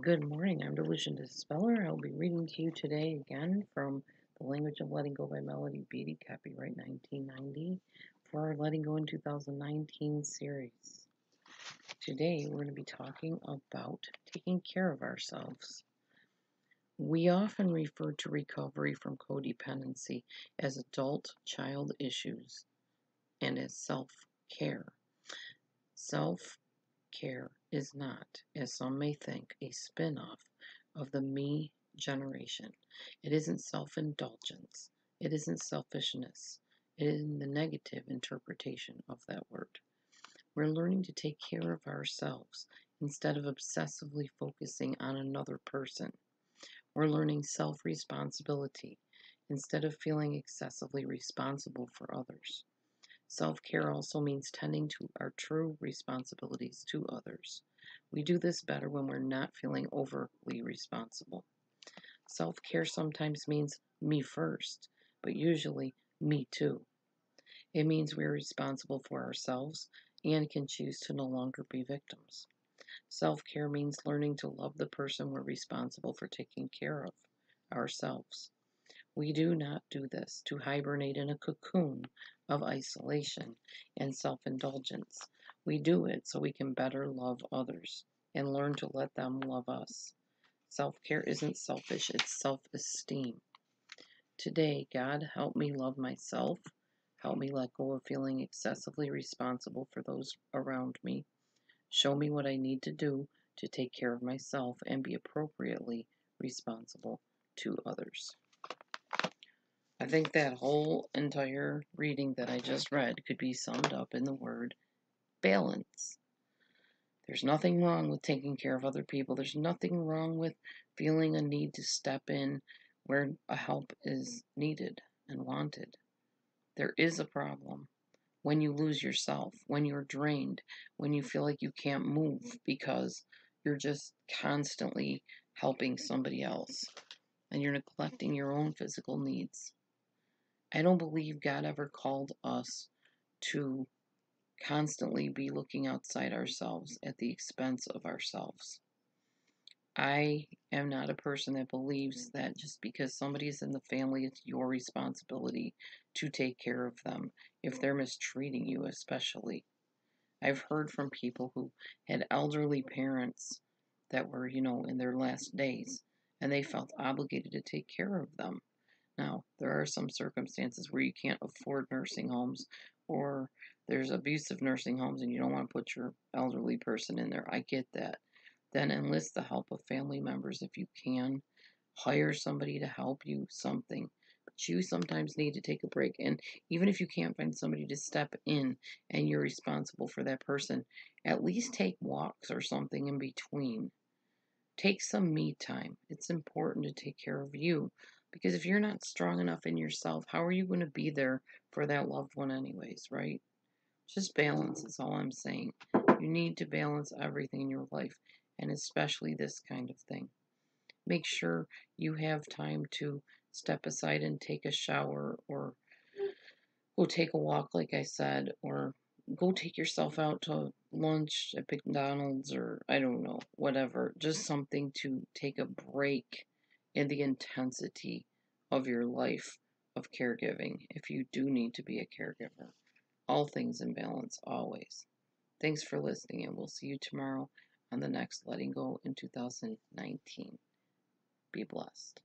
Good morning. I'm Delusion Speller. I'll be reading to you today again from The Language of Letting Go by Melody Beattie, copyright 1990, for our Letting Go in 2019 series. Today we're going to be talking about taking care of ourselves. We often refer to recovery from codependency as adult-child issues and as self-care. Self-care is not, as some may think, a spin-off of the me generation. It isn't self-indulgence. It isn't selfishness. It isn't the negative interpretation of that word. We're learning to take care of ourselves instead of obsessively focusing on another person. We're learning self-responsibility instead of feeling excessively responsible for others. Self-care also means tending to our true responsibilities to others. We do this better when we're not feeling overly responsible. Self-care sometimes means me first, but usually me too. It means we're responsible for ourselves and can choose to no longer be victims. Self-care means learning to love the person we're responsible for taking care of, ourselves. We do not do this to hibernate in a cocoon of isolation and self-indulgence. We do it so we can better love others and learn to let them love us. Self-care isn't selfish, it's self-esteem. Today, God, help me love myself. Help me let go of feeling excessively responsible for those around me. Show me what I need to do to take care of myself and be appropriately responsible to others. I think that whole entire reading that I just read could be summed up in the word balance. There's nothing wrong with taking care of other people. There's nothing wrong with feeling a need to step in where a help is needed and wanted. There is a problem when you lose yourself, when you're drained, when you feel like you can't move because you're just constantly helping somebody else and you're neglecting your own physical needs. I don't believe God ever called us to constantly be looking outside ourselves at the expense of ourselves. I am not a person that believes that just because somebody is in the family, it's your responsibility to take care of them if they're mistreating you, especially. I've heard from people who had elderly parents that were, in their last days, and they felt obligated to take care of them. Now, there are some circumstances where you can't afford nursing homes or there's abusive nursing homes and you don't want to put your elderly person in there. I get that. Then enlist the help of family members if you can. Hire somebody to help you, something. But you sometimes need to take a break. And even if you can't find somebody to step in and you're responsible for that person, at least take walks or something in between. Take some me time. It's important to take care of you because if you're not strong enough in yourself, how are you going to be there for that loved one, anyways, right? Just balance is all I'm saying. You need to balance everything in your life, and especially this kind of thing. Make sure you have time to step aside and take a shower or go take a walk, like I said, or go take yourself out to lunch at McDonald's or I don't know, whatever. Just something to take a break in the intensity of your life of caregiving if you do need to be a caregiver. All things in balance, always. Thanks for listening, and we'll see you tomorrow on the next Letting Go in 2019. Be blessed.